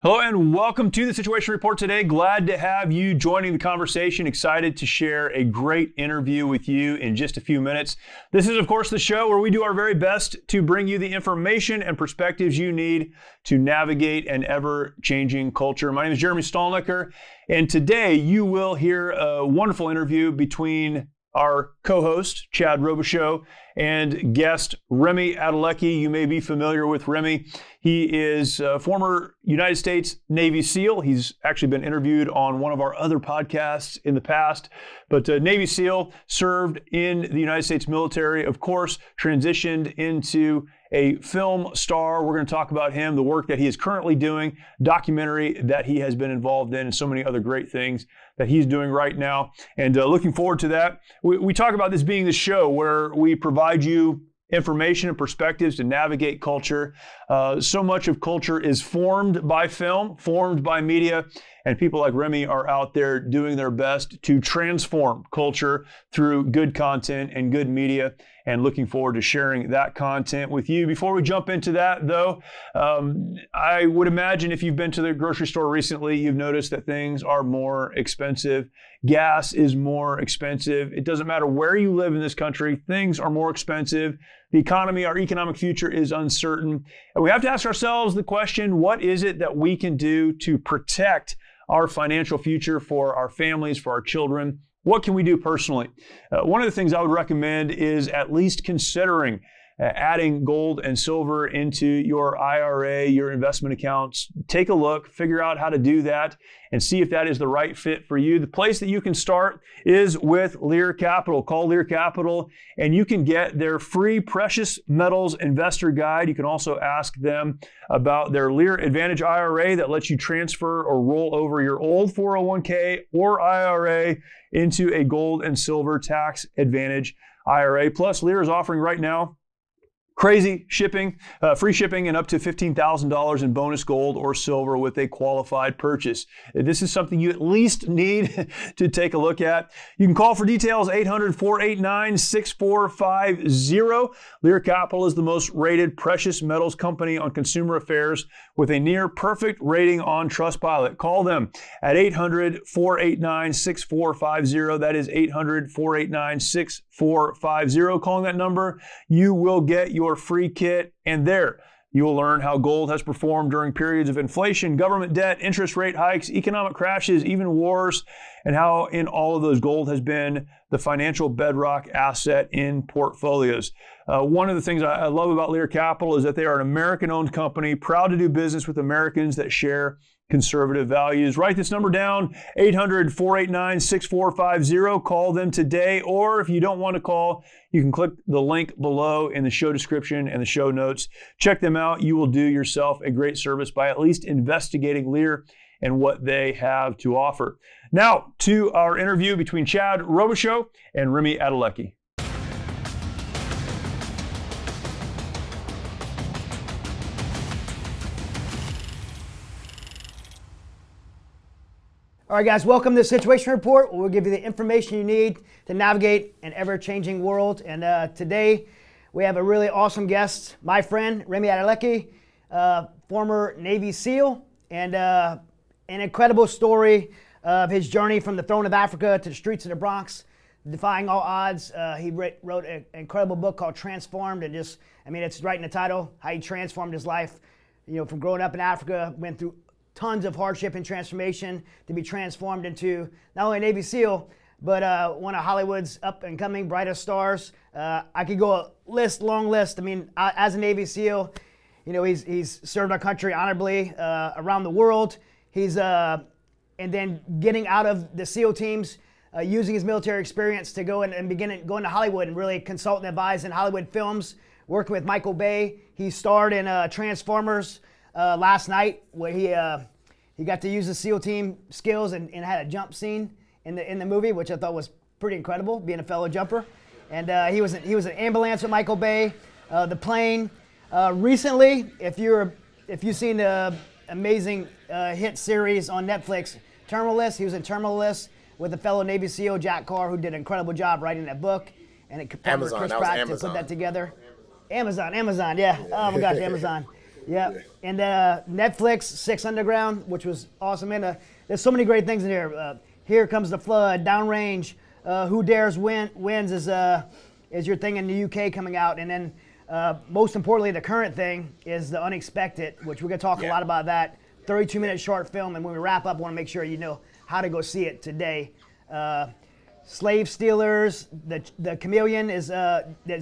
Hello and welcome to the Situation Report today. Glad to have you joining the conversation. Excited to share a great interview with you in just a few minutes. This is, of course, the show where we do our very best to bring you the information and perspectives you need to navigate an ever-changing culture. My name is Jeremy Stalnecker, and today you will hear a wonderful interview between our co-host, Chad Robichaux, and guest Remi Adeleke. You may be familiar with Remi. He is a former United States Navy SEAL. He's actually been interviewed on one of our other podcasts in the past. But Navy SEAL, served in the United States military, of course, transitioned into a film star. We're going to talk about him, the work that he is currently doing, documentary that he has been involved in, and so many other great things that he's doing right now. And looking forward to that. We talk about this being the show where we provide you information and perspectives to navigate culture. So much of culture is formed by film, formed by media, and people like Remi are out there doing their best to transform culture through good content and good media, and looking forward to sharing that content with you. Before we jump into that, though, I would imagine if you've been to the grocery store recently, you've noticed that things are more expensive. Gas is more expensive. It doesn't matter where you live in this country, things are more expensive. The economy, our economic future is uncertain. And we have to ask ourselves the question, what is it that we can do to protect our financial future for our families, for our children? What can we do personally? One of the things I would recommend is at least considering adding gold and silver into your IRA, your investment accounts. Take a look, figure out how to do that, and see if that is the right fit for you. The place that you can start is with Lear Capital. Call Lear Capital, and you can get their free precious metals investor guide. You can also ask them about their Lear Advantage IRA that lets you transfer or roll over your old 401k or IRA into a gold and silver tax advantage IRA. Plus, Lear is offering right now crazy shipping, free shipping, and up to $15,000 in bonus gold or silver with a qualified purchase. This is something you at least need to take a look at. You can call for details, 800-489-6450. Lear Capital is the most rated precious metals company on Consumer Affairs with a near perfect rating on Trustpilot. Call them at 800-489-6450. That is 800-489-6450. Calling that number, you will get your free kit, and there you will learn how gold has performed during periods of inflation, government debt, interest rate hikes, economic crashes, even wars, and how in all of those gold has been the financial bedrock asset in portfolios. One of the things I love about Lear Capital is that they are an American-owned company, proud to do business with Americans that share conservative values. Write this number down, 800-489-6450. Call them today, or if you don't want to call, you can click the link below in the show description and the show notes. Check them out. You will do yourself a great service by at least investigating Lear and what they have to offer. Now, to our interview between Chad Robichaux and Remi Adeleke. All right, guys, welcome to the Situation Report. We'll give you the information you need to navigate an ever-changing world. And today, we have a really awesome guest, my friend, Remi Adeleke, former Navy SEAL, and an incredible story of his journey from the throne of Africa to the streets of the Bronx, defying all odds. He wrote an incredible book called Transformed, and it's right in the title, how he transformed his life, from growing up in Africa, went through tons of hardship and transformation to be transformed into not only a Navy SEAL, but one of Hollywood's up-and-coming brightest stars. I could go a long list. As a Navy SEAL, he's served our country honorably around the world. And then getting out of the SEAL teams, using his military experience to go and begin going to Hollywood and really consult and advise in Hollywood films, working with Michael Bay. He starred in Transformers last night, where he got to use the SEAL team skills and had a jump scene in the movie, which I thought was pretty incredible, being a fellow jumper. And he was an ambulance with Michael Bay, the plane. Recently, if you've seen the amazing hit series on Netflix, Terminal List, he was in Terminal List with a fellow Navy SEAL, Jack Carr, who did an incredible job writing that book, and it partnered Chris Pratt to put that together. Amazon, yeah. Oh my gosh, Amazon. Yeah. And Netflix, Six Underground, which was awesome. And there's so many great things in here. Here Comes the Flood, Downrange, Who Dares Wins is your thing in the UK coming out. And then most importantly, the current thing is The Unexpected, which we're going to talk a lot about that. 32-minute short film. And when we wrap up, I want to make sure you know how to go see it today. Slave Stealers, the Chameleon is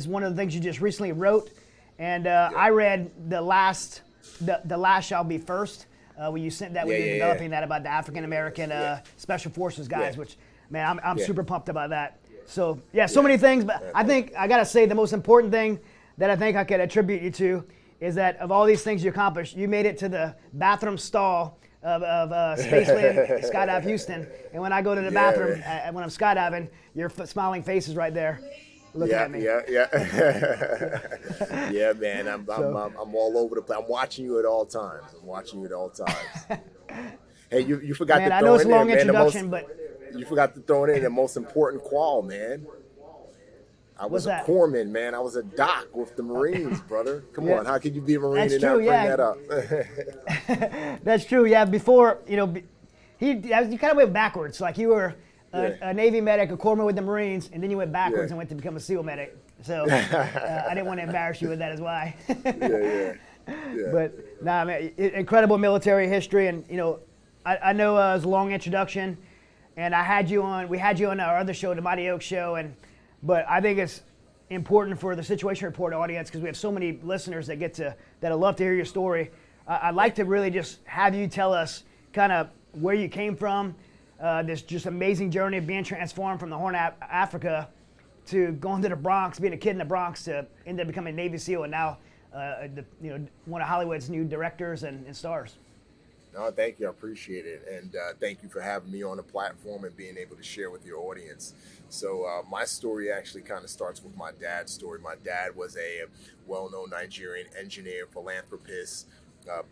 one of the things you just recently wrote. And I read the last shall be first. When you sent that, when you were developing that about the African American Special Forces guys, which, man, I'm super pumped about that. So so many things, but I think I gotta say the most important thing that I think I could attribute you to is that of all these things you accomplished, you made it to the bathroom stall of Spaceland Skydive Houston, and when I go to the bathroom when I'm skydiving, your smiling face is right there. Looking at me. Yeah, man. I'm all over the place. I'm watching you at all times. Hey, you forgot man, to I throw know it's in a long there, introduction, man, but you forgot to throw in the most important qual, man. I was a corpsman, man. I was a doc with the Marines, brother. Come on, how could you be a Marine and not bring that up? That's true. Yeah, before you kind of went backwards. Like you were a Navy medic, a corpsman with the Marines, and then you went backwards and went to become a SEAL medic. So I didn't want to embarrass you with that as why. But nah, man, incredible military history, and I know it was a long introduction, and we had you on our other show, the Mighty Oak Show, but I think it's important for the Situation Report audience because we have so many listeners that'll love to hear your story. I'd like to really just have you tell us kind of where you came from, this just amazing journey of being transformed from the Horn of Africa to going to the Bronx, being a kid in the Bronx, to end up becoming a Navy SEAL, and now one of Hollywood's new directors and stars. No, thank you. I appreciate it. And thank you for having me on the platform and being able to share with your audience. So my story actually kind of starts with my dad's story. My dad was a well-known Nigerian engineer, philanthropist,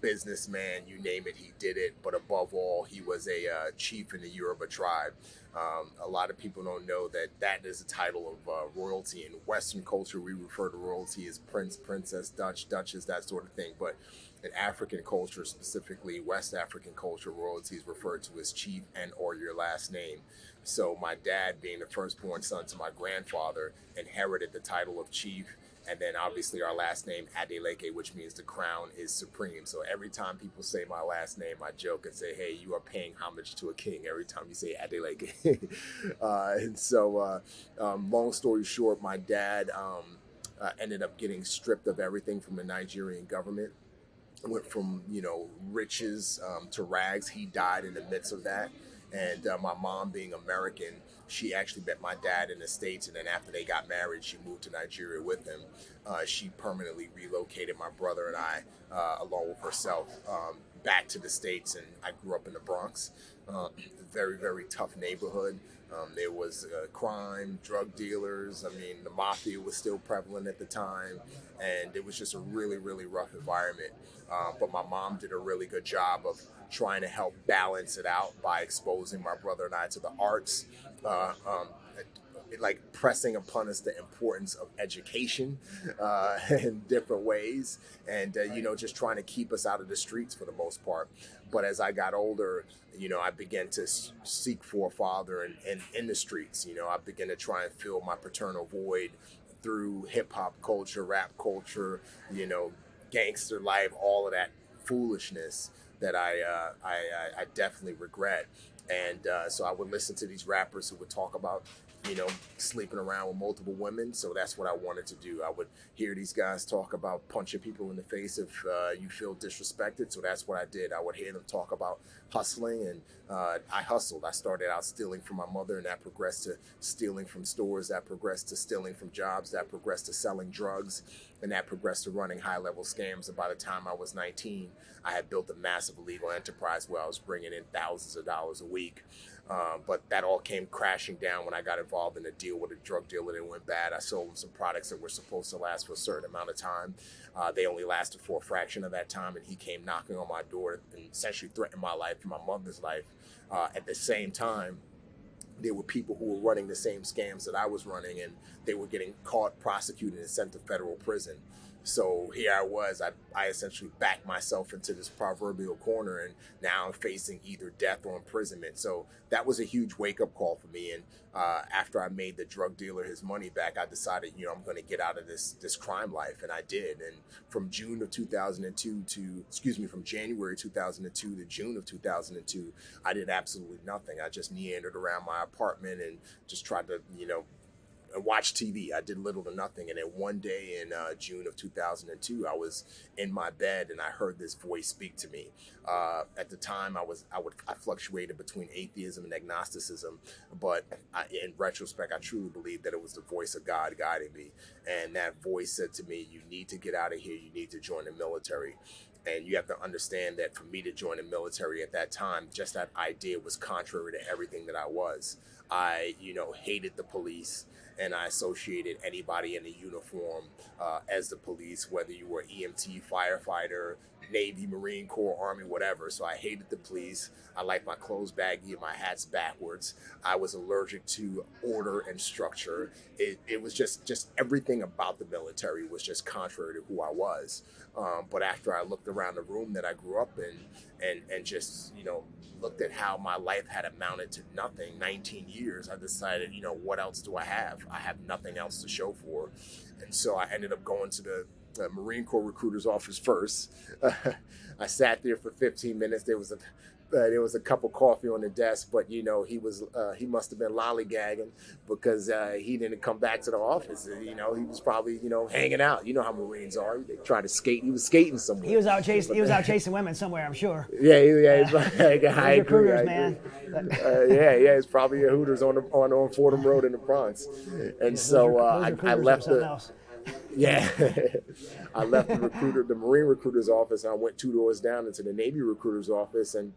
businessman, you name it, he did it. But above all, he was a chief in the Yoruba tribe. A lot of people don't know that is a title of royalty. In Western culture, we refer to royalty as prince, princess, duchess, that sort of thing. But in African culture, specifically West African culture, royalty is referred to as chief and or your last name. So my dad, being the firstborn son to my grandfather, inherited the title of chief. And then obviously our last name, Adeleke, which means the crown is supreme. So every time people say my last name, I joke and say, hey, you are paying homage to a king every time you say Adeleke. Long story short, my dad ended up getting stripped of everything from the Nigerian government. Went from, riches to rags. He died in the midst of that. And my mom, being American, she actually met my dad in the States, and then after they got married, she moved to Nigeria with him. She permanently relocated my brother and I, along with herself, back to the States, and I grew up in the Bronx. Very, very tough neighborhood. There was crime, drug dealers. I mean, the mafia was still prevalent at the time, and it was just a really, really rough environment. But my mom did a really good job of trying to help balance it out by exposing my brother and I to the arts, like pressing upon us the importance of education in different ways, and just trying to keep us out of the streets for the most part. But as I got older, I began to seek for a father in the streets. I began to try and fill my paternal void through hip hop culture, rap culture, gangster life, all of that foolishness that I definitely regret. And so I would listen to these rappers who would talk about, sleeping around with multiple women. So that's what I wanted to do. I would hear these guys talk about punching people in the face if you feel disrespected. So that's what I did. I would hear them talk about hustling, and I hustled. I started out stealing from my mother, and that progressed to stealing from stores, that progressed to stealing from jobs, that progressed to selling drugs, and that progressed to running high-level scams. And by the time I was 19, I had built a massive illegal enterprise where I was bringing in thousands of dollars a week. But that all came crashing down when I got involved in a deal with a drug dealer that went bad. I sold him some products that were supposed to last for a certain amount of time. They only lasted for a fraction of that time, and he came knocking on my door and essentially threatened my life and my mother's life. At the same time, there were people who were running the same scams that I was running, and they were getting caught, prosecuted, and sent to federal prison. So here I was, I essentially backed myself into this proverbial corner, and now I'm facing either death or imprisonment. So that was a huge wake up call for me. And after I made the drug dealer his money back, I decided, I'm going to get out of this crime life. And I did. And from January 2002 to June of 2002, I did absolutely nothing. I just meandered around my apartment and just tried to, and watch TV. I did little to nothing. And then one day in June of 2002, I was in my bed and I heard this voice speak to me. At the time, I fluctuated between atheism and agnosticism, but in retrospect, I truly believe that it was the voice of God guiding me. And that voice said to me, "You need to get out of here. You need to join the military." And you have to understand that for me to join the military at that time, just that idea was contrary to everything that I was. I, hated the police, and I associated anybody in a uniform as the police, whether you were EMT, firefighter, Navy, Marine Corps, Army, whatever. So I hated the police. I liked my clothes baggy and my hats backwards. I was allergic to order and structure. It was just everything about the military was just contrary to who I was. But after I looked around the room that I grew up in and just, looked at how my life had amounted to nothing, 19 years, I decided, what else do I have? I have nothing else to show for. And so I ended up going to the Marine Corps recruiter's office first. I sat there for 15 minutes. There was a cup of coffee on the desk, but he must have been lollygagging because he didn't come back to the office. He was probably hanging out. You know how Marines are. They try to skate. He was skating somewhere. He was out chasing women somewhere, I'm sure. Yeah. I agree. Recruiters, man. It's probably a Hooters on Fordham Road in the Bronx. And so I left the. Yeah, I left the Marine recruiter's office, and I went 2 doors down into the Navy recruiter's office, and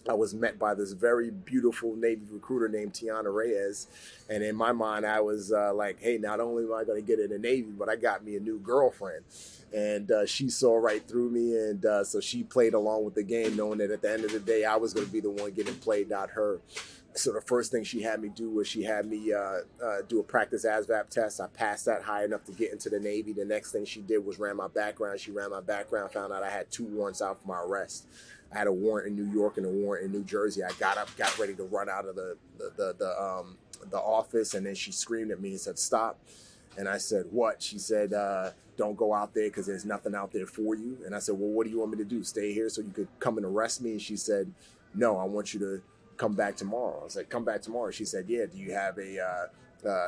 I was met by this very beautiful Navy recruiter named Tiana Reyes. And in my mind, I was like, hey, not only am I going to get in the Navy, but I got me a new girlfriend. And she saw right through me, and so she played along with the game, knowing that at the end of the day, I was going to be the one getting played, not her. So the first thing she had me do was she had me do a practice ASVAB test. I passed that high enough to get into the Navy. The next thing she did was ran my background. She ran my background, found out I had 2 warrants out for my arrest. I had a warrant in New York and a warrant in New Jersey. I got up, got ready to run out of the office, and then she screamed at me and said, "Stop." And I said, "What?" She said, "Don't go out there because there's nothing out there for you." And I said, "Well, what do you want me to do? Stay here so you could come and arrest me?" And she said, "No, I want you to come back tomorrow." I said, "Come back tomorrow?" She said, "Yeah, do you have a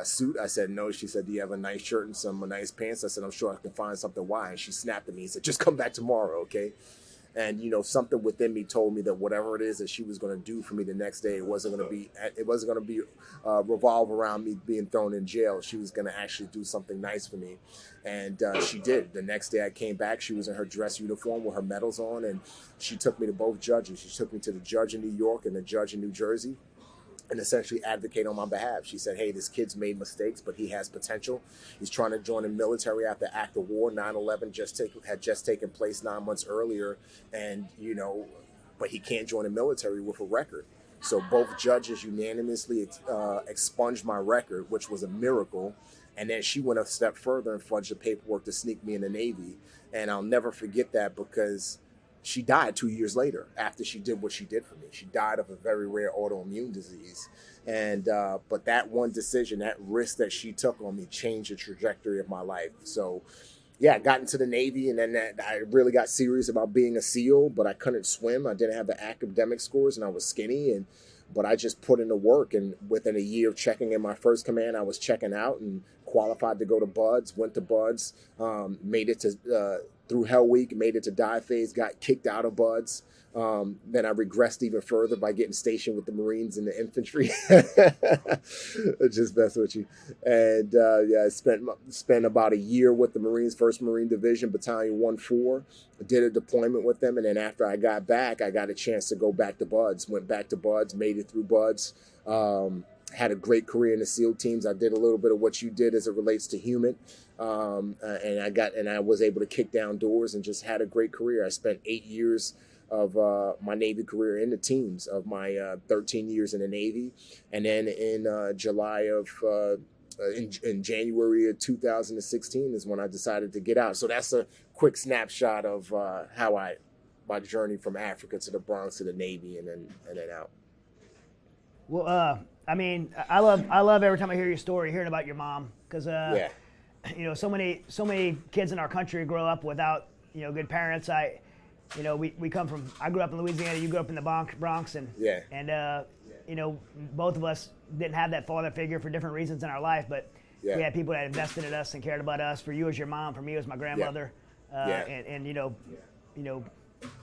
suit?" I said, "No." She said, "Do you have a nice shirt and some nice pants?" I said, "I'm sure I can find something." Why? And she snapped at me and said, "Just come back tomorrow, okay?" And something within me told me that whatever it is that she was going to do for me the next day, it wasn't going to be revolve around me being thrown in jail. She was going to actually do something nice for me, and she did. The next day I came back. She was in her dress uniform with her medals on, and she took me to both judges. She took me to the judge in New York and the judge in New Jersey, and essentially advocate on my behalf. She said, "Hey, this kid's made mistakes, but he has potential. He's trying to join the military after act of war. 9/11 had just taken place 9 months earlier, and but he can't join the military with a record." So both judges unanimously expunged my record, which was a miracle. And then she went a step further and fudged the paperwork to sneak me in the Navy. And I'll never forget that because she died 2 years later after she did what she did for me. She died of a very rare autoimmune disease. And but that one decision, that risk that she took on me changed the trajectory of my life. So yeah, I got into the Navy, and then I really got serious about being a SEAL, but I couldn't swim. I didn't have the academic scores, and I was skinny, but I just put in the work. And within a year of checking in my first command, I was checking out and qualified to go to BUD/S, went to BUD/S, made it to through Hell Week, made it to die phase, got kicked out of BUD/S. Then I regressed even further by getting stationed with the Marines and the infantry. Just messing with you. And I spent about a year with the Marines, 1st Marine Division, Battalion 1-4. Did a deployment with them. And then after I got back, I got a chance to go back to BUD/S. Went back to BUD/S, made it through BUD/S. Had a great career in the SEAL teams. I did a little bit of what you did as it relates to human. And I was able to kick down doors and just had a great career. I spent 8 years of my Navy career in the teams of my 13 years in the Navy. And then in July of in January of 2016 is when I decided to get out. So that's a quick snapshot of how my journey from Africa to the Bronx to the Navy and then out. Well, I mean, I love every time I hear your story, hearing about your mom, because you know, so many kids in our country grow up without, you know, good parents. I grew up in Louisiana, you grew up in the Bronx, and you know, both of us didn't have that father figure for different reasons in our life, but we had people that invested in us and cared about us. For you, as your mom; for me, as my grandmother. And you know,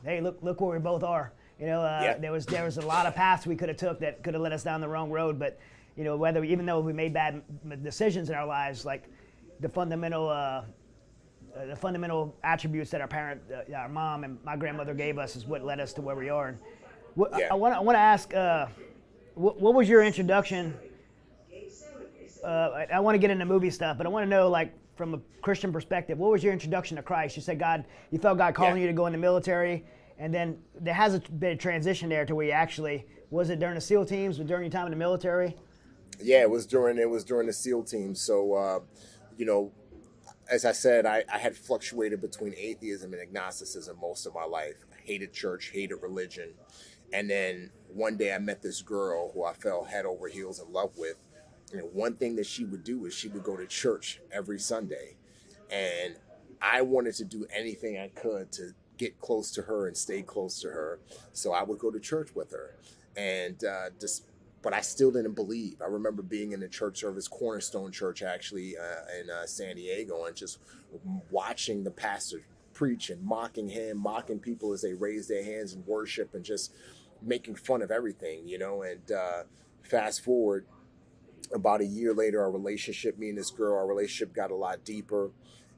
hey, look where we both are. You know, there was a lot of paths we could have took that could have led us down the wrong road, but you know, even though we made bad decisions in our lives, like the fundamental attributes that our mom and my grandmother gave us is what led us to where we are. And I want to ask, what was your introduction? I want to get into movie stuff, but I want to know, like, from a Christian perspective, what was your introduction to Christ? You said you felt God calling you to go in the military, and then there has been a transition there to where you actually, was it during the SEAL teams, or during your time in the military? Yeah, it was during the SEAL teams. So, you know, as I said, I had fluctuated between atheism and agnosticism most of my life. I hated church, hated religion. And then one day I met this girl who I fell head over heels in love with. And one thing that she would do is she would go to church every Sunday. And I wanted to do anything I could to get close to her and stay close to her. So I would go to church with her. And but I still didn't believe. I remember being in the church service, Cornerstone Church, actually, in San Diego, and just watching the pastor preach and mocking him, mocking people as they raise their hands in worship, and just making fun of everything, you know. And fast forward, about a year later, our relationship got a lot deeper,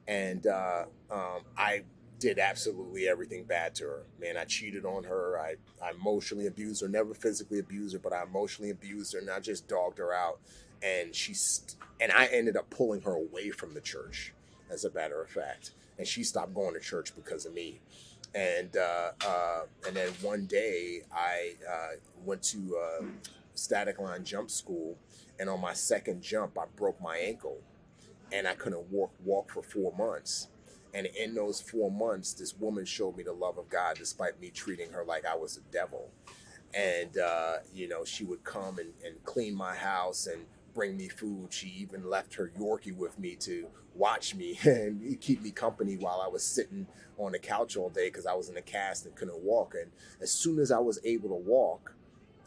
and I did absolutely everything bad to her. Man, I cheated on her. I emotionally abused her, never physically abused her, but I emotionally abused her, and I just dogged her out. And I ended up pulling her away from the church, as a matter of fact. And she stopped going to church because of me. And then one day I went to static line jump school, and on my second jump I broke my ankle, and I couldn't walk for 4 months. And in those 4 months, this woman showed me the love of God, despite me treating her like I was a devil. And you know, she would come and clean my house and bring me food. She even left her Yorkie with me to watch me and keep me company while I was sitting on the couch all day, because I was in a cast and couldn't walk. And as soon as I was able to walk,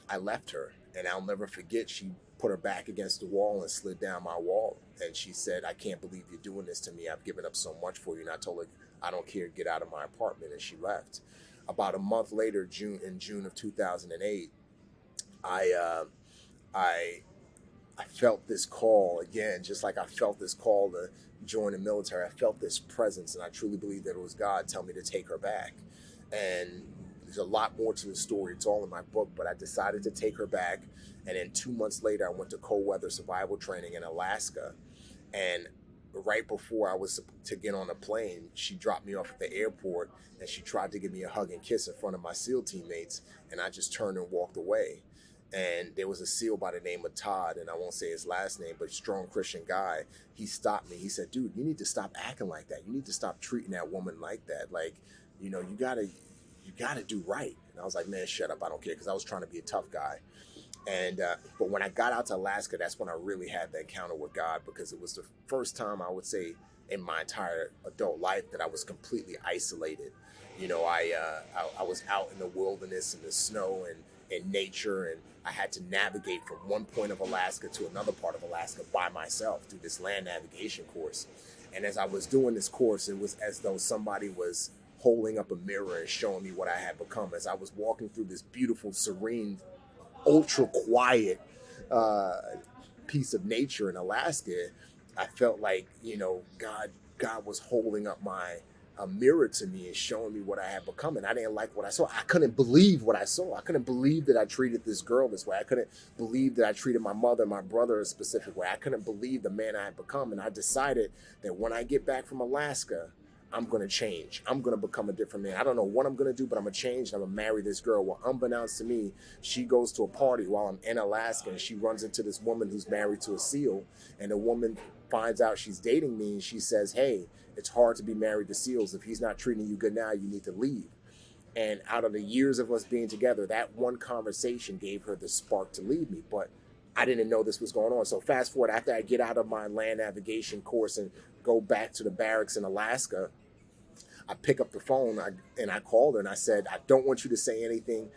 I left her. And I'll never forget, she put her back against the wall and slid down my wall. And she said, "I can't believe you're doing this to me. I've given up so much for you." And I told her, "I don't care, get out of my apartment." And she left. About a month later, in June of 2008, I felt this call again, just like I felt this call to join the military. I felt this presence, and I truly believe that it was God telling me to take her back. And there's a lot more to the story. It's all in my book, but I decided to take her back. And then 2 months later, I went to cold weather survival training in Alaska. And right before I was to get on a plane, she dropped me off at the airport, and she tried to give me a hug and kiss in front of my SEAL teammates. And I just turned and walked away. And there was a SEAL by the name of Todd, and I won't say his last name, but strong Christian guy. He stopped me. He said, "Dude, you need to stop acting like that. You need to stop treating that woman like that. Like, you know, you gotta do right." And I was like, "Man, shut up. I don't care," because I was trying to be a tough guy. And but when I got out to Alaska, that's when I really had that encounter with God, because it was the first time, I would say, in my entire adult life that I was completely isolated. You know, I was out in the wilderness, in the snow, and in nature, and I had to navigate from one point of Alaska to another part of Alaska by myself through this land navigation course. And as I was doing this course, it was as though somebody was holding up a mirror and showing me what I had become. As I was walking through this beautiful, serene, ultra quiet piece of nature in Alaska, I felt like, you know, God was holding up a mirror to me and showing me what I had become. And I didn't like what I saw. I couldn't believe what I saw. I couldn't believe that I treated this girl this way. I couldn't believe that I treated my mother and my brother a specific way. I couldn't believe the man I had become. And I decided that when I get back from Alaska, I'm going to change. I'm going to become a different man. I don't know what I'm going to do, but I'm going to change. And I'm going to marry this girl. Well, unbeknownst to me, she goes to a party while I'm in Alaska, and she runs into this woman who's married to a SEAL. And the woman finds out she's dating me, and she says, hey, it's hard to be married to SEALs. If he's not treating you good now, you need to leave. And out of the years of us being together, that one conversation gave her the spark to leave me. But I didn't know this was going on. So fast forward, after I get out of my land navigation course and go back to the barracks in Alaska, I pick up the phone and I called her and I said, I don't want you to say anything.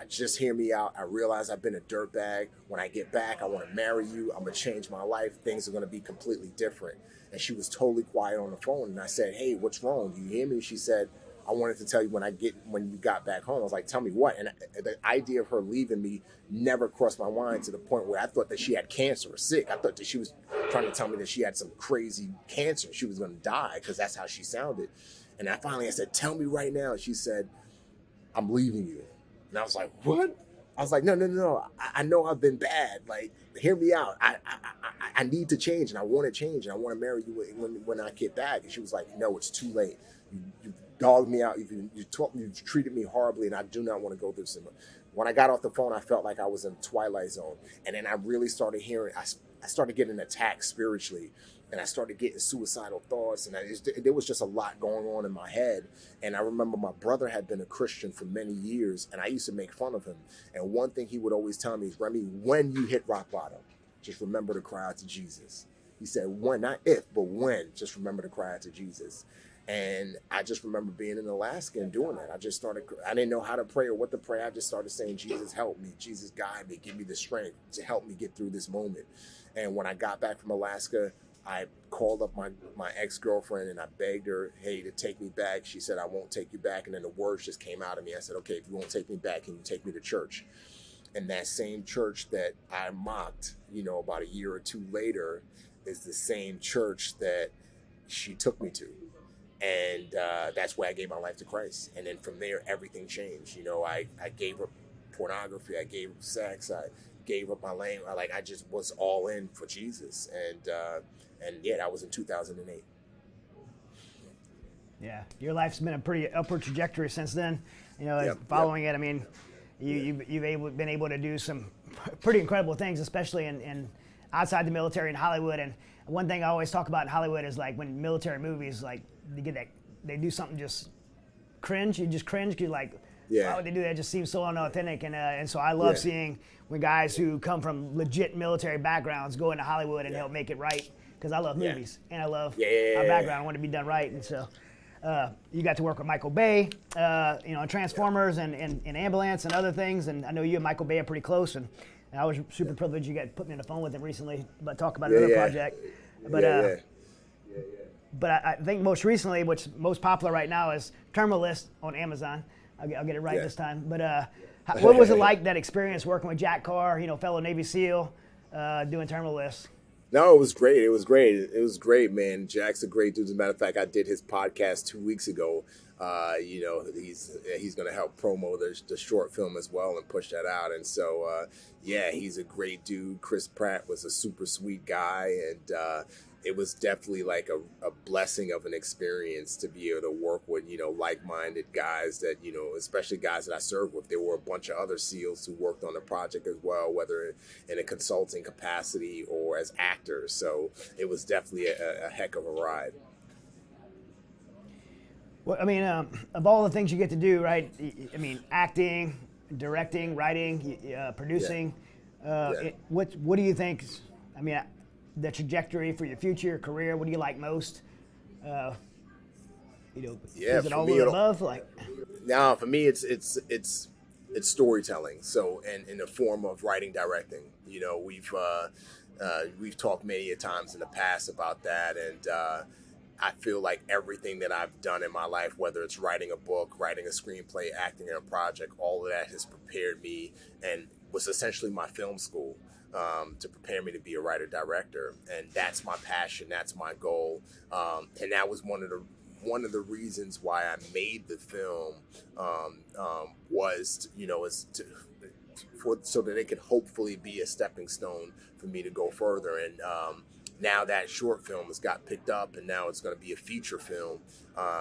Just hear me out. I realize I've been a dirtbag. When I get back, I want to marry you. I'm going to change my life. Things are going to be completely different. And she was totally quiet on the phone. And I said, hey, what's wrong? Do you hear me? She said, I wanted to tell you when you got back home. I was like, tell me what? And the idea of her leaving me never crossed my mind, to the point where I thought that she had cancer or sick. I thought that she was trying to tell me that she had some crazy cancer. She was going to die, because that's how she sounded. And I said, tell me right now. And she said, I'm leaving you. And I was like, what? I was like, no. I know I've been bad. Like, hear me out. I need to change, and I want to change, and I want to marry you when I get back. And she was like, no, it's too late. You dogged me out. You treated me horribly, and I do not want to go through this. When I got off the phone, I felt like I was in the Twilight Zone. And then I really started hearing, I started getting attacked spiritually. And I started getting suicidal thoughts, and there was just a lot going on in my head. And I remember my brother had been a Christian for many years, and I used to make fun of him. And one thing he would always tell me is, Remi, when you hit rock bottom, just remember to cry out to Jesus. He said, when, not if, but when, just remember to cry out to Jesus. And I just remember being in Alaska and doing that. I didn't know how to pray or what to pray. I just started saying, Jesus, help me. Jesus, guide me. Give me the strength to help me get through this moment. And when I got back from Alaska, I called up my ex-girlfriend and I begged her, hey, to take me back. She said, I won't take you back. And then the words just came out of me. I said, okay, if you won't take me back, can you take me to church? And that same church that I mocked, about a year or two later, is the same church that she took me to. And that's where I gave my life to Christ. And then from there, everything changed. I gave her pornography. I gave her sex. I gave up my lane. I just was all in for Jesus. And yeah, that was in 2008. Yeah, your life's been a pretty upward trajectory since then. Following it, I mean, you've been able to do some pretty incredible things, especially in outside the military in Hollywood. And one thing I always talk about in Hollywood is, like, when military movies, like, they do something just cringe. You just cringe because, like, why would they do that? It just seems so unauthentic. And so I love seeing when guys who come from legit military backgrounds go into Hollywood and help make it right. Because I love movies and I love our background. I want it to be done right. And so you got to work with Michael Bay, in Transformers and Ambulance and other things. And I know you and Michael Bay are pretty close. And I was super privileged you got put me on the phone with him recently, but talk about another project. But but I think most recently, what's most popular right now is Terminal List on Amazon. I'll get it right this time. But what was it like, that experience working with Jack Carr, fellow Navy SEAL, doing Terminal List? No, it was great. It was great, man. Jack's a great dude. As a matter of fact, I did his podcast 2 weeks ago. He's going to help promo the short film as well and push that out. And so, he's a great dude. Chris Pratt was a super sweet guy, and it was definitely like a blessing of an experience to be able to work with, like-minded guys that, especially guys that I served with. There were a bunch of other SEALs who worked on the project as well, whether in a consulting capacity or as actors. So it was definitely a heck of a ride. Well, I mean, of all the things you get to do, right? I mean, acting, directing, writing, producing. What do you think? I mean, the trajectory for your future career. What do you like most? Is it all of the above? No, for me, it's storytelling. So, and in the form of writing, directing. We've talked many a times in the past about that, and I feel like everything that I've done in my life, whether it's writing a book, writing a screenplay, acting in a project, all of that has prepared me and was essentially my film school to prepare me to be a writer-director. And that's my passion. That's my goal. And that was one of the reasons why I made the film so that it could hopefully be a stepping stone for me to go further. And now that short film has got picked up, and now it's going to be a feature film.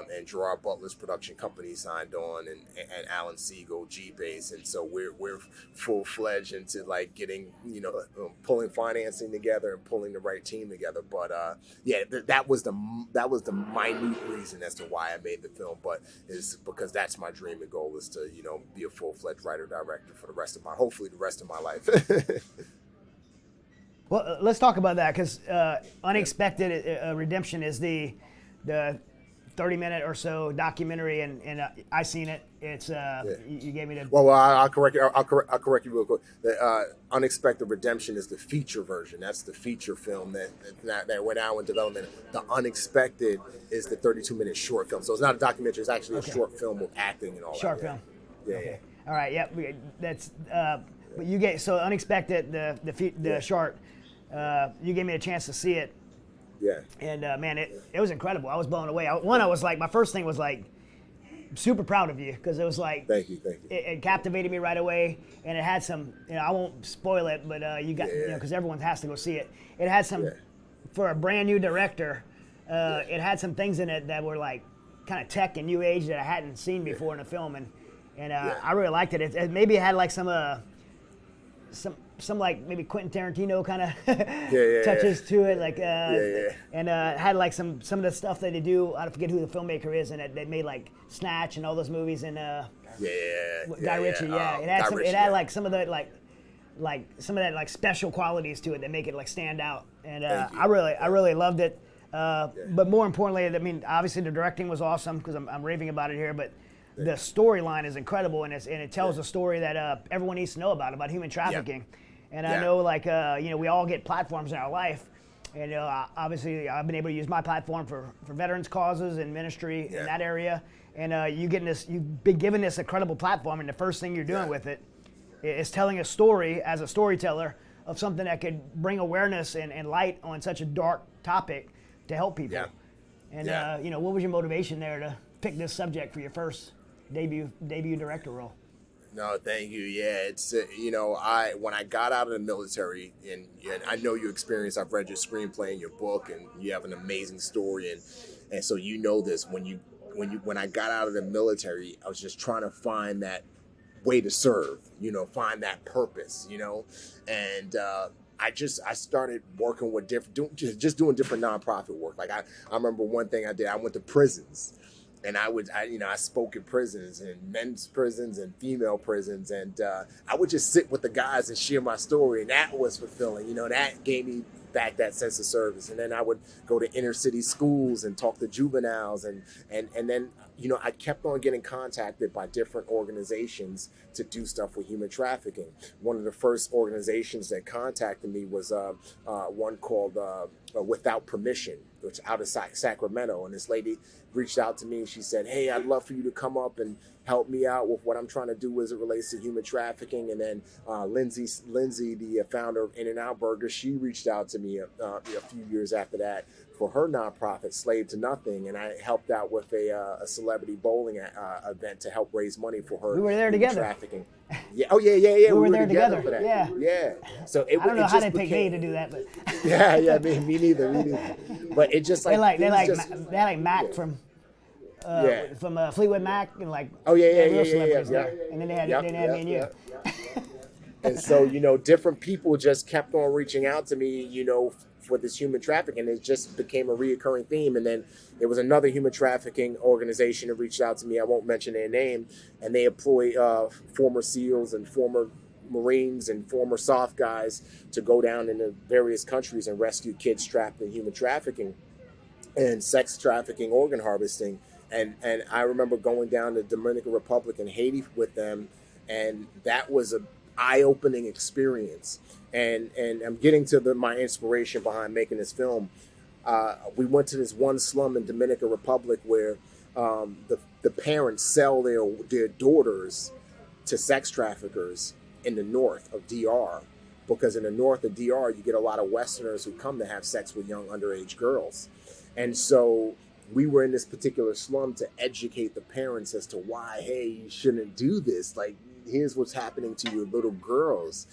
And Gerard Butler's production company signed on, and Alan Siegel, G-Base, and so we're full fledged into like getting, you know, pulling financing together and pulling the right team together. But that was the minute reason as to why I made the film. But is because that's my dream and goal, is to, you know, be a full fledged writer director for hopefully the rest of my life. Well, let's talk about that, because Unexpected Redemption is the 30-minute or so documentary, and I seen it. It's you gave me the. Well, I'll correct you. I'll correct you real quick. The Unexpected Redemption is the feature version. That's the feature film that went out in development. The Unexpected is the 32-minute short film. So it's not a documentary. It's actually a short film with acting and all short that. Film. Yeah. Okay. All right. Yep. That's. But you get so Unexpected the short. You gave me a chance to see it. Yeah. And man, it was incredible. I was blown away. My first thing was like, super proud of you, because it was like. Thank you. It captivated me right away, and it had some. You know, I won't spoil it, but you got, you know, because everyone has to go see it. It had some, for a brand new director. It had some things in it that were like kind of tech and new age that I hadn't seen before in a film, and I really liked it. It maybe it had like some like maybe Quentin Tarantino kind of touches to it, like and had like some of the stuff that they do. I forget who the filmmaker is, and they made like Snatch and all those movies, and Guy Ritchie. It had like some of the like some of that like special qualities to it that make it like stand out, and I really loved it. But more importantly, I mean, obviously the directing was awesome, because I'm raving about it here, but the storyline is incredible, and it tells a story that everyone needs to know about human trafficking. And I know, like, you know, we all get platforms in our life, and obviously I've been able to use my platform for veterans causes and ministry in that area. And you've been given this incredible platform, and the first thing you're doing with it is telling a story as a storyteller of something that could bring awareness and light on such a dark topic to help people. And you know, what was your motivation there to pick this subject for your first debut director role? No, thank you. Yeah, it's you know, when I got out of the military, and I know your experience. I've read your screenplay and your book, and you have an amazing story, and so you know this. When I got out of the military, I was just trying to find that way to serve, you know, find that purpose, you know, and I started working with doing different nonprofit work. Like I remember one thing I did. I went to prisons. And I spoke in prisons, and men's prisons and female prisons, and I would just sit with the guys and share my story, and that was fulfilling. You know, that gave me back that sense of service. And then I would go to inner city schools and talk to juveniles, and then, you know, I kept on getting contacted by different organizations to do stuff with human trafficking. One of the first organizations that contacted me was one called Without Permission, which out of Sacramento. And this lady reached out to me, and she said, "Hey, I'd love for you to come up and help me out with what I'm trying to do as it relates to human trafficking." And then Lindsay, the founder of In-N-Out Burger, she reached out to me a few years after that for her nonprofit, Slave to Nothing, and I helped out with a celebrity bowling event to help raise money for her. We were there together. Trafficking. Yeah. Oh yeah. We were there together for that. Yeah. So I don't know how they picked me to do that, but yeah. Me neither. But it just like they had Mac from Fleetwood Mac, and like yeah. And then they had me and you. And so, you know, different people just kept on reaching out to me, you know, for this human trafficking. It just became a reoccurring theme. And then there was another human trafficking organization that reached out to me. I won't mention their name. And they employ former SEALs and former Marines and former SOF guys to go down into various countries and rescue kids trapped in human trafficking and sex trafficking, organ harvesting. And I remember going down to Dominican Republic and Haiti with them. And that was a eye-opening experience, and I'm getting to my inspiration behind making this film. We went to this one slum in Dominican Republic where the parents sell their daughters to sex traffickers in the north of DR, because in the north of DR you get a lot of Westerners who come to have sex with young underage girls. And so we were in this particular slum to educate the parents as to why, hey, you shouldn't do this. Like, here's what's happening to your little girls.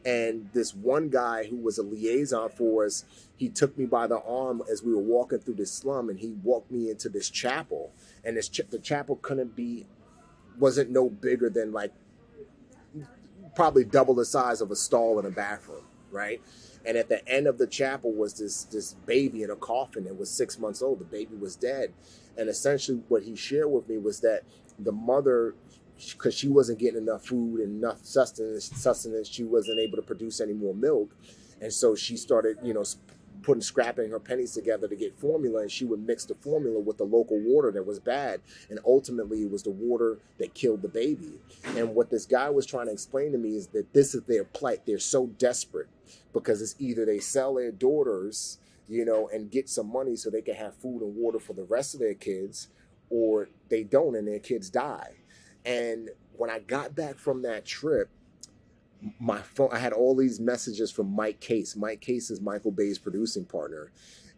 And this one guy who was a liaison for us, he took me by the arm as we were walking through this slum, and he walked me into this chapel. And the chapel wasn't no bigger than like probably double the size of a stall in a bathroom, right? And at the end of the chapel was this baby in a coffin that was 6 months old. The baby was dead. And essentially what he shared with me was that the mother, because she wasn't getting enough food and enough sustenance, she wasn't able to produce any more milk. And so she started, scrapping her pennies together to get formula, and she would mix the formula with the local water that was bad. And ultimately it was the water that killed the baby. And what this guy was trying to explain to me is that this is their plight. They're so desperate because it's either they sell their daughters, and get some money so they can have food and water for the rest of their kids, or they don't and their kids die. And when I got back from that trip, my phone, I had all these messages from Mike Case. Mike Case is Michael Bay's producing partner.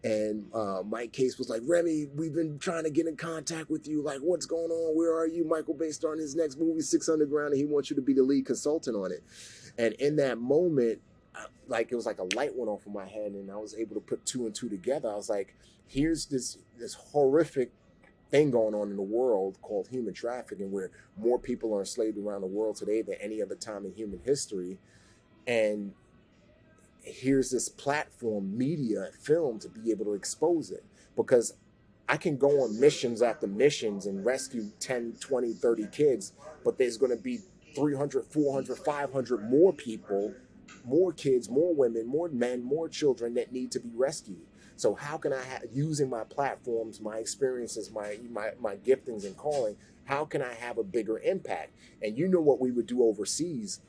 And Mike Case was like, Remi, we've been trying to get in contact with you. Like, what's going on? Where are you? Michael Bay starting his next movie, 6 Underground, and he wants you to be the lead consultant on it. And in that moment, it was like a light went off in my head, and I was able to put 2 and 2 together. I was like, here's this horrific thing going on in the world called human trafficking, where more people are enslaved around the world today than any other time in human history. And here's this platform, media, film, to be able to expose it, because I can go on missions after missions and rescue 10, 20, 30 kids, but there's going to be 300, 400, 500 more people, more kids, more women, more men, more children that need to be rescued. So how can I, using my platforms, my experiences, my giftings and calling, how can I have a bigger impact? And what we would do overseas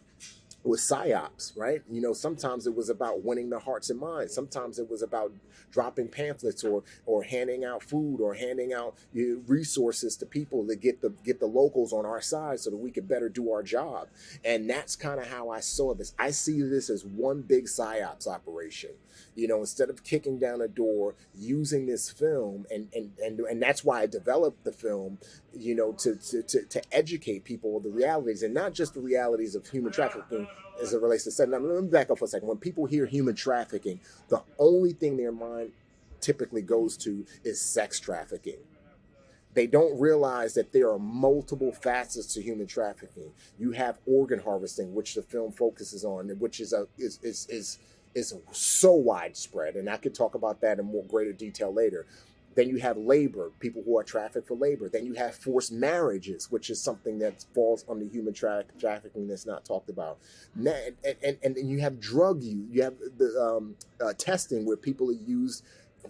with psyops, right? Sometimes it was about winning the hearts and minds. Sometimes it was about dropping pamphlets or handing out food or handing out resources to people to get the locals on our side so that we could better do our job. And that's kind of how I saw this. I see this as one big psyops operation. Instead of kicking down a door, using this film, and that's why I developed the film, to educate people of the realities, and not just the realities of human trafficking as it relates to sex. Now, let me back up for a second. When people hear human trafficking, the only thing their mind typically goes to is sex trafficking. They don't realize that there are multiple facets to human trafficking. You have organ harvesting, which the film focuses on, which is so widespread, and I could talk about that in more greater detail later. Then you have labor, people who are trafficked for labor. Then you have forced marriages, which is something that falls under human trafficking that's not talked about. And then you have drug use. You have the testing, where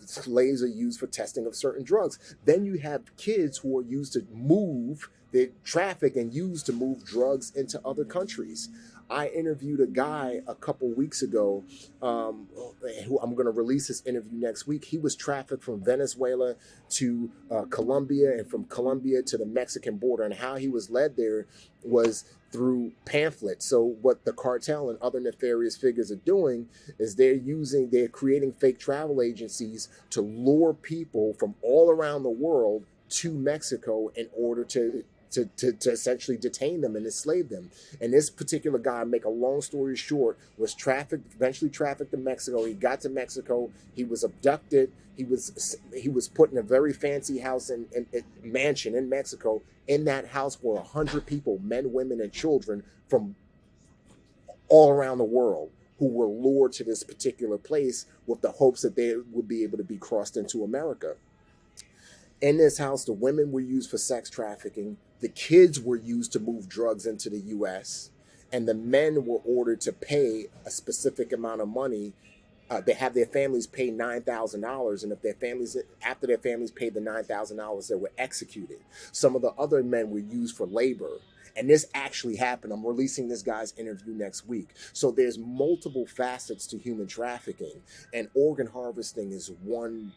slaves are used for testing of certain drugs. Then you have kids who are used to move, they traffic and used to move drugs into other countries. I interviewed a guy a couple weeks ago, who I'm going to release his interview next week. He was trafficked from Venezuela to Colombia, and from Colombia to the Mexican border. And how he was led there was through pamphlets. So what the cartel and other nefarious figures are doing is they're creating fake travel agencies to lure people from all around the world to Mexico in order to essentially detain them and enslave them. And this particular guy, make a long story short, was eventually trafficked to Mexico. He got to Mexico. He was abducted. He was put in a very fancy house and mansion in Mexico. In that house were 100 people, men, women, and children from all around the world, who were lured to this particular place with the hopes that they would be able to be crossed into America. In this house, the women were used for sex trafficking. The kids were used to move drugs into the U.S. And the men were ordered to pay a specific amount of money. They have their families pay $9,000. And if after their families paid the $9,000, they were executed. Some of the other men were used for labor. And this actually happened. I'm releasing this guy's interview next week. So there's multiple facets to human trafficking. And organ harvesting is one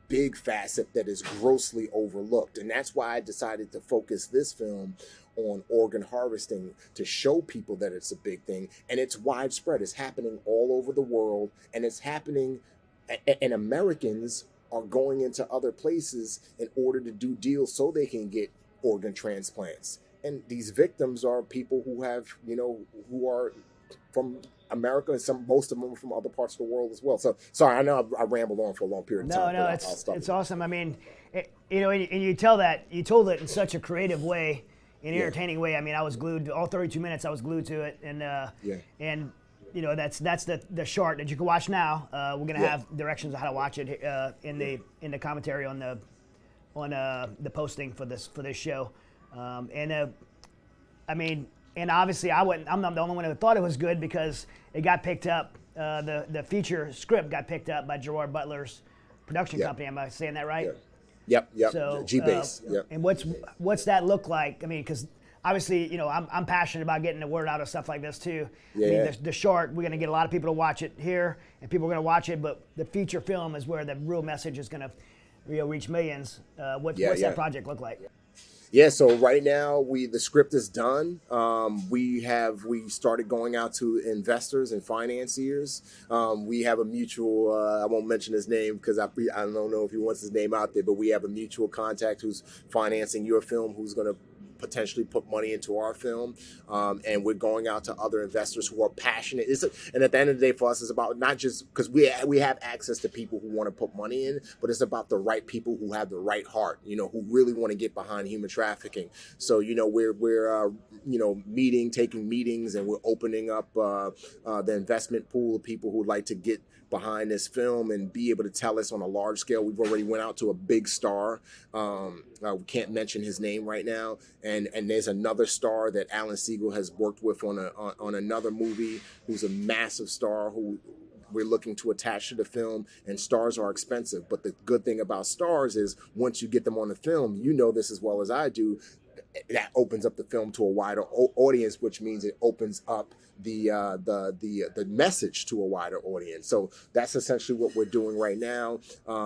big facet that is grossly overlooked. And that's why I decided to focus this film on organ harvesting, to show people that it's a big thing. And it's widespread. It's happening all over the world. And it's happening, and Americans are going into other places in order to do deals so they can get organ transplants. And these victims are people who have, who are from America, and most of them are from other parts of the world as well. So sorry, I know I rambled on for a long period of time. No, it's awesome. I mean, and you told it in such a creative way, an entertaining way. I mean, I was glued all 32 minutes. I was glued to it, and that's the short that you can watch now. We're gonna have directions on how to watch it in the commentary on the posting for this show, I mean, and obviously I'm not the only one who thought it was good because it got picked up. The feature script got picked up by Gerard Butler's production company. Am I saying that right? Yep. So G-Base. And what's that look like? I mean, because obviously, I'm passionate about getting the word out of stuff like this too. Yeah. I mean, the short, we're going to get a lot of people to watch it here, and people are going to watch it. But the feature film is where the real message is going to reach millions. What's that project look like? Yeah, so right now the script is done. We started going out to investors and financiers. We have a mutual. I won't mention his name because I don't know if he wants his name out there, but we have a mutual contact who's financing your film, who's going to potentially put money into our film, and we're going out to other investors who are passionate. And at the end of the day, for us, it's about not just because we have access to people who want to put money in, but it's about the right people who have the right heart, who really want to get behind human trafficking. So we're taking meetings, and we're opening up the investment pool of people who would like to get behind this film and be able to tell us on a large scale. We've already went out to a big star. We can't mention his name right now. And there's another star that Alan Siegel has worked with on another movie, who's a massive star who we're looking to attach to the film. And stars are expensive. But the good thing about stars is once you get them on the film, this as well as I do, that opens up the film to a wider audience, which means it opens up the message to a wider audience. So that's essentially what we're doing right now.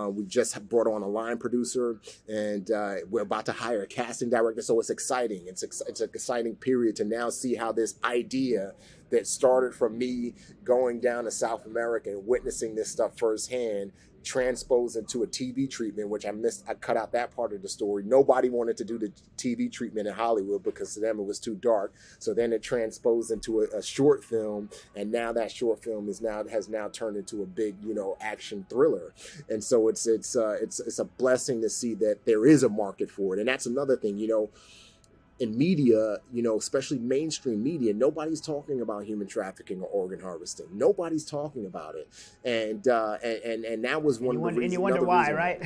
We just brought on a line producer, and we're about to hire a casting director. So it's exciting. It's an exciting period to now see how this idea that started from me going down to South America and witnessing this stuff firsthand transposed into a TV treatment, which I missed. I cut out that part of the story. Nobody wanted to do the TV treatment in Hollywood because to them it was too dark. So then it transposed into a short film, and now that short film has now turned into a big, action thriller. And so it's a blessing to see that there is a market for it. And that's another thing, in media, especially mainstream media, nobody's talking about human trafficking or organ harvesting. Nobody's talking about it, and that was one of the reasons. And you wonder why, right?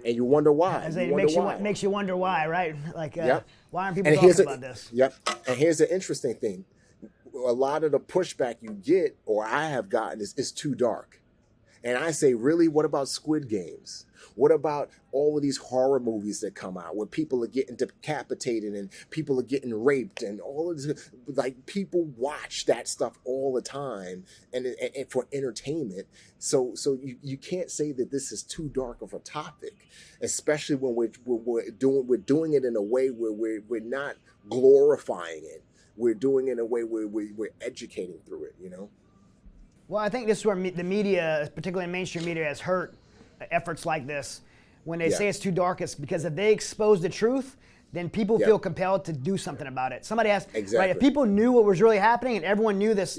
And you wonder why. It makes you wonder why, right? Like, why aren't people talking about this? Yep. And here's the interesting thing: a lot of the pushback you get, or I have gotten, is too dark. And I say, really, what about Squid Games? What about all of these horror movies that come out where people are getting decapitated and people are getting raped and all of this? Like, people watch that stuff all the time and for entertainment. So you can't say that this is too dark of a topic, especially when we're doing it in a way where we're not glorifying it. We're doing it in a way where we're educating through it, Well, I think this is where the media, particularly mainstream media, has hurt efforts like this. When they say it's too dark, it's because if they expose the truth, then people feel compelled to do something about it. Somebody has, right? If people knew what was really happening and everyone knew this,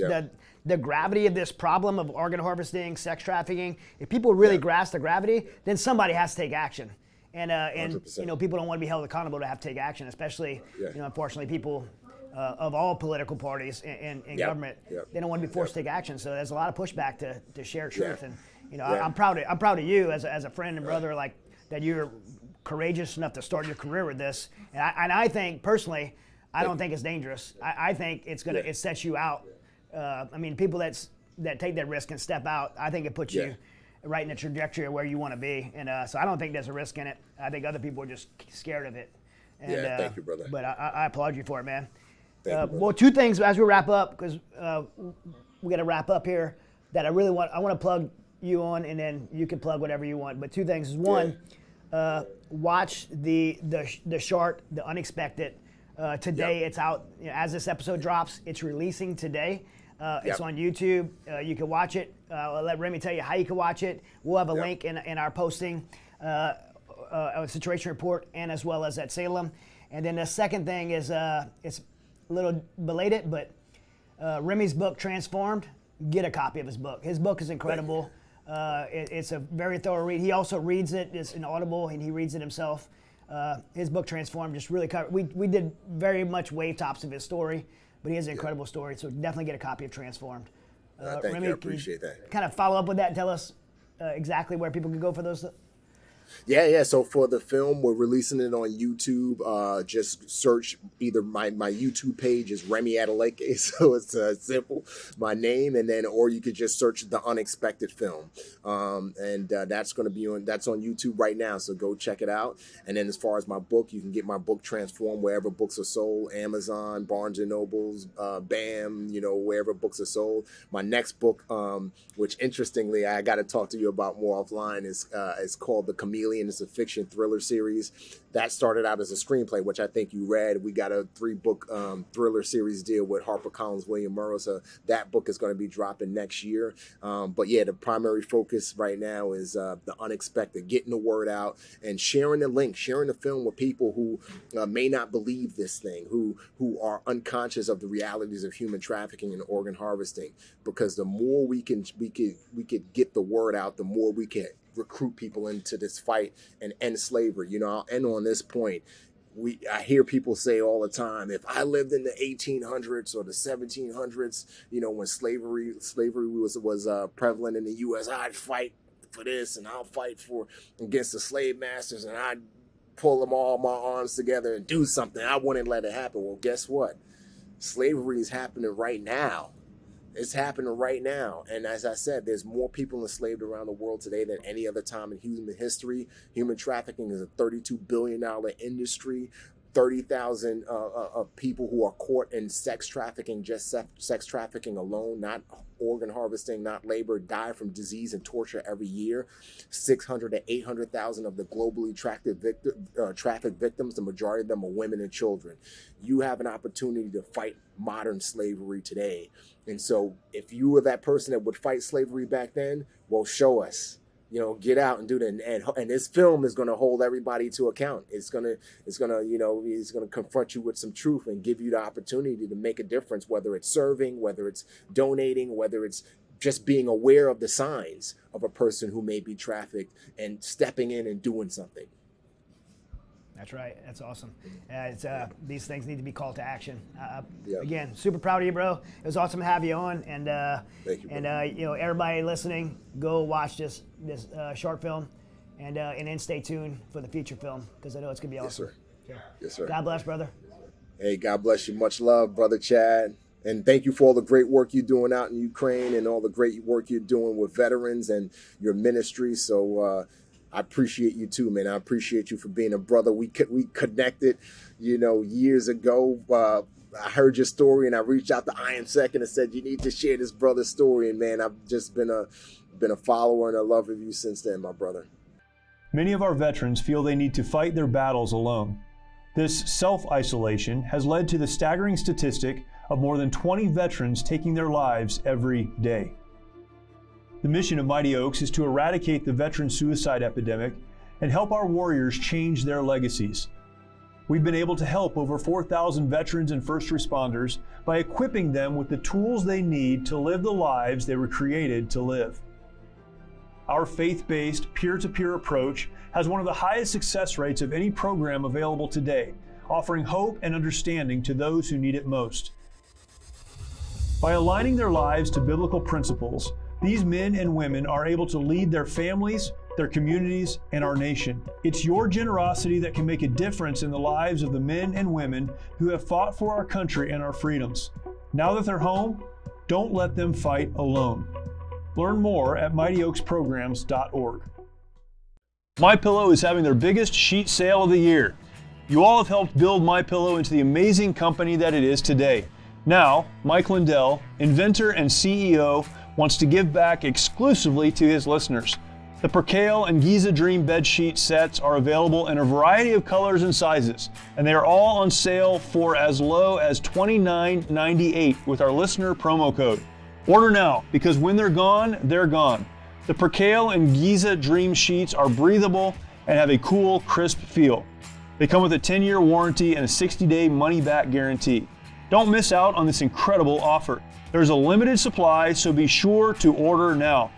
the gravity of this problem of organ harvesting, sex trafficking, if people really grasp the gravity, then somebody has to take action. And people don't want to be held accountable to have to take action, especially, unfortunately, people of all political parties and government, they don't want to be forced to take action. So there's a lot of pushback to share truth. And I'm proud of you as a friend and brother, like that you're courageous enough to start your career with this. And I think personally, I don't think it's dangerous. I think it sets you out. People that take that risk and step out, I think it puts you right in the trajectory of where you want to be. And so I don't think there's a risk in it. I think other people are just scared of it. And, thank you, brother. But I applaud you for it, man. Well, two things as we wrap up, because we got to wrap up here, that I want to plug you on, and then you can plug whatever you want. But two things is one, watch the short, The Unexpected. Today it's out. As this episode drops, it's releasing today. It's on YouTube. You can watch it. I'll let Remi tell you how you can watch it. We'll have a link in our posting, a situation report, and as well as at Salem. And then the second thing is it's a little belated, but Remi's book, Transformed, get a copy of his book. His book is incredible. It's a very thorough read. He also reads it. It's an Audible, and he reads it himself. His book Transformed just really covered. We did very much wave tops of his story, but he has an incredible story. So definitely get a copy of Transformed. Thank Remi, you. I appreciate that. Kind of follow up with that and tell us exactly where people can go for those. Yeah. So for the film, we're releasing it on YouTube. Just search either my YouTube page is Remi Adeleke, so it's simple, my name, and then or you could just search The Unexpected Film, and that's going to be on YouTube right now. So go check it out. And then as far as my book, you can get my book Transformed wherever books are sold, Amazon, Barnes and Nobles, BAM, wherever books are sold. My next book, which interestingly I got to talk to you about more offline, is called The Chameleon. It's a fiction thriller series that started out as a screenplay, which I think you read. We got a 3-book thriller series deal with HarperCollins William Murrow, so that book is going to be dropping next year. But yeah, the primary focus right now is The Unexpected, getting the word out and sharing the link, sharing the film with people who may not believe this thing, who are unconscious of the realities of human trafficking and organ harvesting. Because the more we could get the word out, the more we can recruit people into this fight and end slavery. I'll end on this point. I hear people say all the time, if I lived in the 1800s or the 1700s, when slavery was prevalent in the U.S., I'd fight for this and I'll fight against the slave masters and I'd pull them all my arms together and do something. I wouldn't let it happen. Well, guess what? Slavery is happening right now. It's happening right now. And as I said, there's more people enslaved around the world today than any other time in human history. Human trafficking is a $32 billion industry. 30,000 people who are caught in sex trafficking, just sex trafficking alone, not organ harvesting, not labor, die from disease and torture every year. 600 to 800,000 of the globally trafficked victims, the majority of them are women and children. You have an opportunity to fight modern slavery today. And so if you were that person that would fight slavery back then, well, show us. Get out and do that. And this film is going to hold everybody to account. It's going to confront you with some truth and give you the opportunity to make a difference, whether it's serving, whether it's donating, whether it's just being aware of the signs of a person who may be trafficked and stepping in and doing something. That's right. That's awesome. These things need to be called to action. Yep. Again, super proud of you, bro. It was awesome to have you on. And thank you, everybody listening, go watch this short film, and then stay tuned for the feature film because I know it's gonna be awesome. Yes, sir. Yes, sir. God bless, brother. Hey, God bless you. Much love, brother Chad. And thank you for all the great work you're doing out in Ukraine and all the great work you're doing with veterans and your ministry. So. I appreciate you too, man. I appreciate you for being a brother. We connected, years ago. I heard your story and I reached out to I Am Second and said, you need to share this brother's story. And man, I've just been a follower and a lover of you since then, my brother. Many of our veterans feel they need to fight their battles alone. This self-isolation has led to the staggering statistic of more than 20 veterans taking their lives every day. The mission of Mighty Oaks is to eradicate the veteran suicide epidemic and help our warriors change their legacies. We've been able to help over 4,000 veterans and first responders by equipping them with the tools they need to live the lives they were created to live. Our faith-based, peer-to-peer approach has one of the highest success rates of any program available today, offering hope and understanding to those who need it most. By aligning their lives to biblical principles, these men and women are able to lead their families, their communities, and our nation. It's your generosity that can make a difference in the lives of the men and women who have fought for our country and our freedoms. Now that they're home, don't let them fight alone. Learn more at mightyoaksprograms.org. MyPillow is having their biggest sheet sale of the year. You all have helped build MyPillow into the amazing company that it is today. Now, Mike Lindell, inventor and CEO, wants to give back exclusively to his listeners. The Percale and Giza Dream bed sheet sets are available in a variety of colors and sizes, and they are all on sale for as low as $29.98 with our listener promo code. Order now, because when they're gone, they're gone. The Percale and Giza Dream sheets are breathable and have a cool, crisp feel. They come with a 10-year warranty and a 60-day money-back guarantee. Don't miss out on this incredible offer. There's a limited supply, so be sure to order now.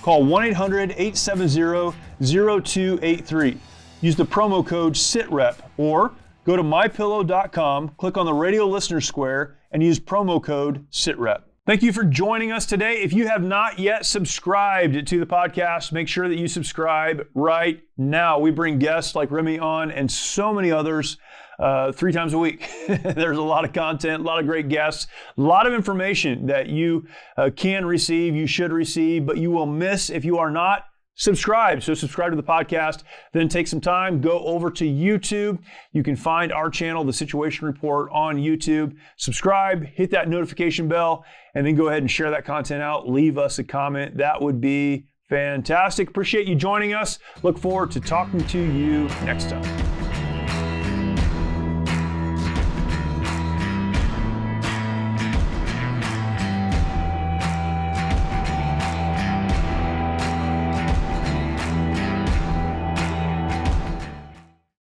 Call 1-800-870-0283. Use the promo code SITREP or go to mypillow.com, click on the radio listener square, and use promo code SITREP. Thank you for joining us today. If you have not yet subscribed to the podcast, make sure that you subscribe right now. We bring guests like Remi on and so many others 3 times a week. There's a lot of content, a lot of great guests, a lot of information that you can receive, you should receive, but you will miss if you are not subscribed. So subscribe to the podcast, then take some time, go over to YouTube. You can find our channel, The Situation Report, on YouTube. Subscribe, hit that notification bell, and then go ahead and share that content out. Leave us a comment. That would be fantastic. Appreciate you joining us. Look forward to talking to you next time.